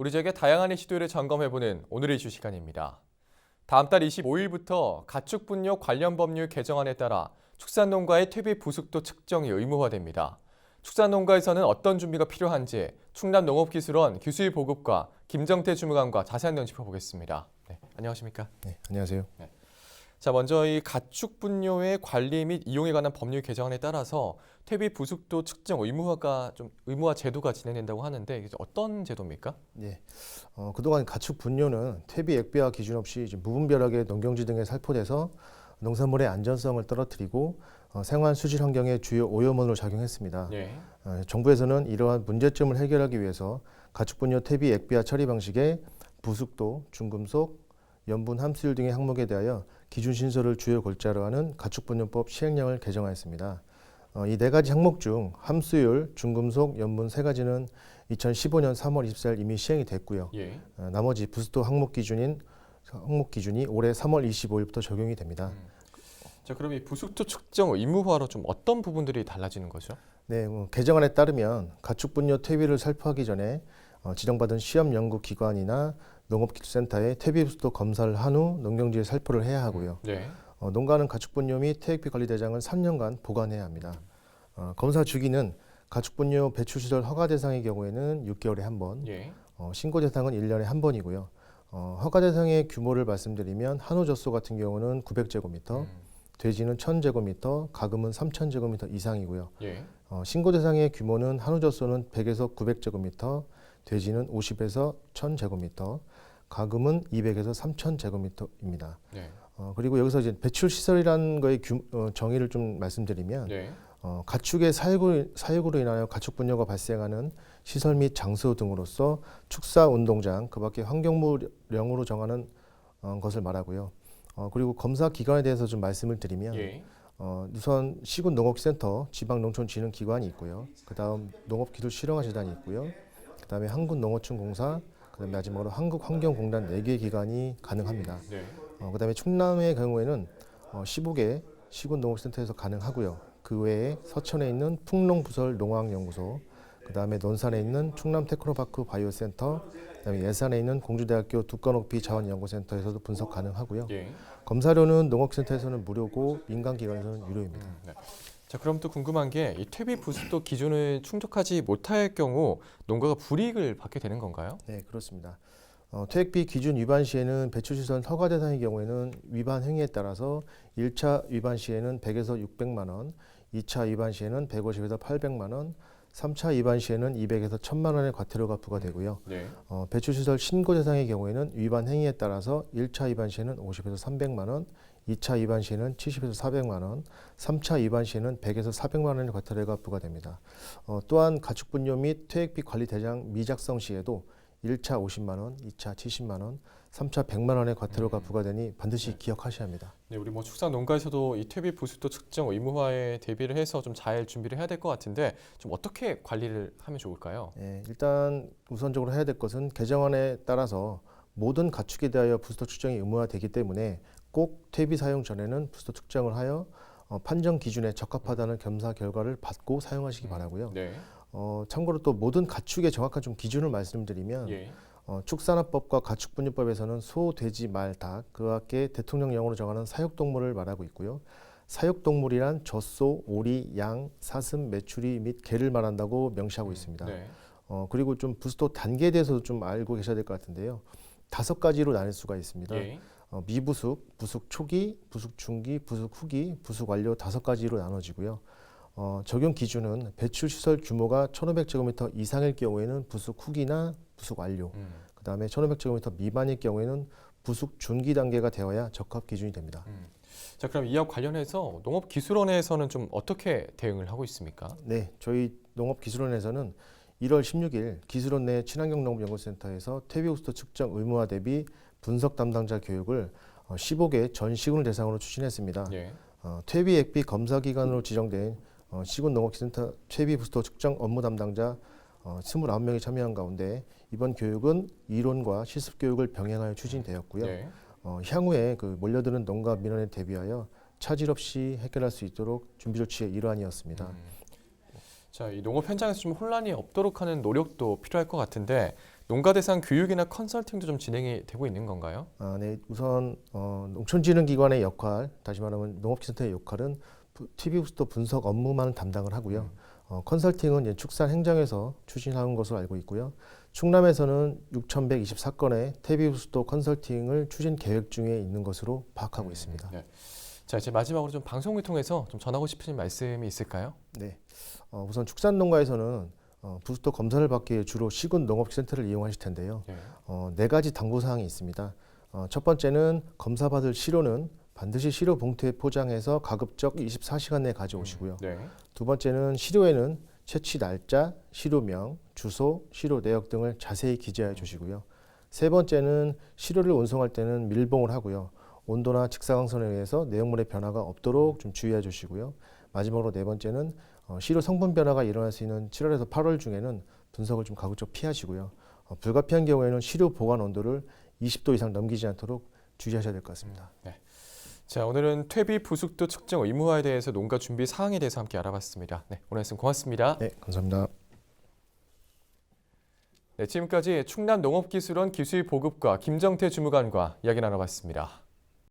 우리 지역의 다양한 이슈들을 점검해보는 오늘의 이슈 시간입니다. 다음 달 25일부터 가축분뇨 관련 법률 개정안에 따라 축산농가의 퇴비 부숙도 측정이 의무화됩니다. 축산농가에서는 어떤 준비가 필요한지 충남농업기술원 기술 보급과 김정태 주무관과 자세한 내용 짚어보겠습니다. 네, 안녕하십니까? 네, 안녕하세요. 네. 자, 먼저 이 가축분뇨의 관리 및 이용에 관한 법률 개정안에 따라서 퇴비 부숙도 측정 의무화 제도가 진행된다고 하는데 이게 어떤 제도입니까? 네, 그동안 가축 분뇨는 퇴비 액비화 기준 없이 이제 무분별하게 농경지 등에 살포돼서 농산물의 안전성을 떨어뜨리고 생활 수질 환경에 주요 오염원으로 작용했습니다. 네. 정부에서는 이러한 문제점을 해결하기 위해서 가축 분뇨 퇴비 액비화 처리 방식의 부숙도, 중금속, 염분 함수율 등의 항목에 대하여 기준 신설을 주요 골자로 하는 가축분뇨법 시행령을 개정하였습니다. 이 네 가지 항목 중 함수율, 중금속, 염분 세 가지는 2015년 3월 24일 이미 시행이 됐고요. 예. 나머지 부수도 항목 기준이 올해 3월 25일부터 적용이 됩니다. 자, 그럼 이 부숙도 측정 의무화로 좀 어떤 부분들이 달라지는 거죠? 네, 개정안에 따르면 가축분뇨 퇴비를 살포하기 전에 지정받은 시험연구기관이나 농업기술센터에 퇴비 부수도 검사를 한 후 농경지에 살포를 해야 하고요. 네. 농가는 가축분뇨 및 퇴액비 관리 대장을 3년간 보관해야 합니다. 검사 주기는 가축분뇨 배출시설 허가 대상의 경우에는 6개월에 한 번, 예. 신고 대상은 1년에 한 번이고요. 허가 대상의 규모를 말씀드리면 한우 젖소 같은 경우는 900제곱미터, 돼지는 1000제곱미터, 가금은 3000제곱미터 이상이고요. 예. 신고 대상의 규모는 한우 젖소는 100에서 900제곱미터, 돼지는 50에서 1000제곱미터, 가금은 200에서 3000제곱미터입니다. 네. 그리고 여기서 이제 배출 시설이라는 거의 정의를 좀 말씀드리면 네. 가축의 사육으로 인하여 가축 분뇨가 발생하는 시설 및 장소 등으로서 축사 운동장 그밖에 환경부령으로 정하는 것을 말하고요. 그리고 검사 기관에 대해서 좀 말씀을 드리면 예. 우선 시군 농업센터 지방농촌진흥기관이 있고요. 그다음 농업기술실용화재단이 있고요. 그다음에 한국농어촌공사, 그다음에 마지막으로 한국환경공단 4개 기관이 가능합니다. 네. 그다음에 충남의 경우에는 15개 시군 농업센터에서 가능하고요. 그 외에 서천에 있는 풍농부설 농학연구소, 그다음에 논산에 있는 충남 테크노파크 바이오센터, 그다음에 예산에 있는 공주대학교 두꺼높이 자원연구센터에서도 분석 가능하고요. 예. 검사료는 농업센터에서는 무료고 민간기관에서는 유료입니다. 네. 자, 그럼 또 궁금한 게 이 퇴비 부숙도 기준을 충족하지 못할 경우 농가가 불이익을 받게 되는 건가요? 네, 그렇습니다. 퇴액비 기준 위반 시에는 배출시설 허가 대상의 경우에는 위반 행위에 따라서 1차 위반 시에는 100에서 600만 원, 2차 위반 시에는 150에서 800만 원, 3차 위반 시에는 200에서 1000만 원의 과태료가 부과되고요. 네. 배출시설 신고 대상의 경우에는 위반 행위에 따라서 1차 위반 시에는 50에서 300만 원, 2차 위반 시에는 70에서 400만 원, 3차 위반 시에는 100에서 400만 원의 과태료가 부과됩니다. 또한 가축분뇨 및 퇴액비 관리 대장 미작성 시에도 1차 50만 원, 2차 70만 원, 3차 100만 원의 과태료가 부과되니 반드시 기억하셔야 합니다. 네, 우리 축산 농가에서도 이 퇴비 부숙도 측정 의무화에 대비를 해서 좀 잘 준비를 해야 될 것 같은데 좀 어떻게 관리를 하면 좋을까요? 일단 우선적으로 해야 될 것은 개정안에 따라서 모든 가축에 대하여 부스터 측정이 의무화되기 때문에 꼭 퇴비 사용 전에는 부스터 측정을 하여 판정 기준에 적합하다는 검사 결과를 받고 사용하시기 바라고요. 네. 참고로 또 모든 가축의 정확한 좀 기준을 말씀드리면 예. 축산업법과 가축분유법에서는 소, 돼지, 말, 닭, 그와 함께 대통령령으로 정하는 사육동물을 말하고 있고요. 사육동물이란 젖소, 오리, 양, 사슴, 메추리 및 개를 말한다고 명시하고 있습니다. 네. 그리고 좀 부스터 단계에 대해서도 좀 알고 계셔야 될 것 같은데요. 5가지로 나눌 수가 있습니다. 예. 미부숙, 부숙 초기, 부숙 중기, 부숙 후기, 부숙 완료 5가지로 나눠지고요. 적용 기준은 배출시설 규모가 1500제곱미터 이상일 경우에는 부숙 후기나 부숙 완료, 그 다음에 1500제곱미터 미만일 경우에는 부숙 중기 단계가 되어야 적합 기준이 됩니다. 자, 그럼 이와 관련해서 농업기술원에서는 좀 어떻게 대응을 하고 있습니까? 네, 저희 농업기술원에서는 1월 16일 기술원 내 친환경 농업연구센터에서 퇴비호스트 측정 의무화 대비 분석 담당자 교육을 15개 전 시군을 대상으로 추진했습니다. 예. 퇴비 액비 검사 기관으로 지정된 시군 농업기술센터 퇴비 부스터 측정 업무 담당자 29명이 참여한 가운데 이번 교육은 이론과 실습 교육을 병행하여 추진되었고요. 네. 향후에 몰려드는 농가 민원에 대비하여 차질 없이 해결할 수 있도록 준비 조치의 일환이었습니다. 자, 이 농업 현장에서 좀 혼란이 없도록 하는 노력도 필요할 것 같은데 농가 대상 교육이나 컨설팅도 좀 진행이 되고 있는 건가요? 네, 우선 농촌진흥기관의 역할, 다시 말하면 농업기센터의 역할은 TV 부스터 분석 업무만 담당을 하고요. 컨설팅은 이제 축산 행정에서 추진하는 것으로 알고 있고요. 충남에서는 6,124건의 TV 부스터 컨설팅을 추진 계획 중에 있는 것으로 파악하고 있습니다. 네. 자, 이제 마지막으로 좀 방송을 통해서 좀 전하고 싶으신 말씀이 있을까요? 네, 우선 축산농가에서는 부스터 검사를 받기 위해 주로 시군 농업센터를 이용하실 텐데요. 네. 네 가지 당부 사항이 있습니다. 첫 번째는 검사받을 시료는 반드시 시료 봉투에 포장해서 가급적 24시간 내에 가져오시고요. 네. 두 번째는 시료에는 채취 날짜, 시료명, 주소, 시료 내역 등을 자세히 기재해 주시고요. 세 번째는 시료를 운송할 때는 밀봉을 하고요. 온도나 직사광선에 의해서 내용물의 변화가 없도록 좀 주의해 주시고요. 마지막으로 네 번째는 시료 성분 변화가 일어날 수 있는 7월에서 8월 중에는 분석을 좀 가급적 피하시고요. 불가피한 경우에는 시료 보관 온도를 20도 이상 넘기지 않도록 주의하셔야 될 것 같습니다. 네. 자, 오늘은 퇴비 부숙도 측정 의무화에 대해서 농가 준비 사항에 대해서 함께 알아봤습니다. 네, 오늘 말씀 고맙습니다. 네, 감사합니다. 네, 지금까지 충남농업기술원 기술보급과 김정태 주무관과 이야기 나눠봤습니다.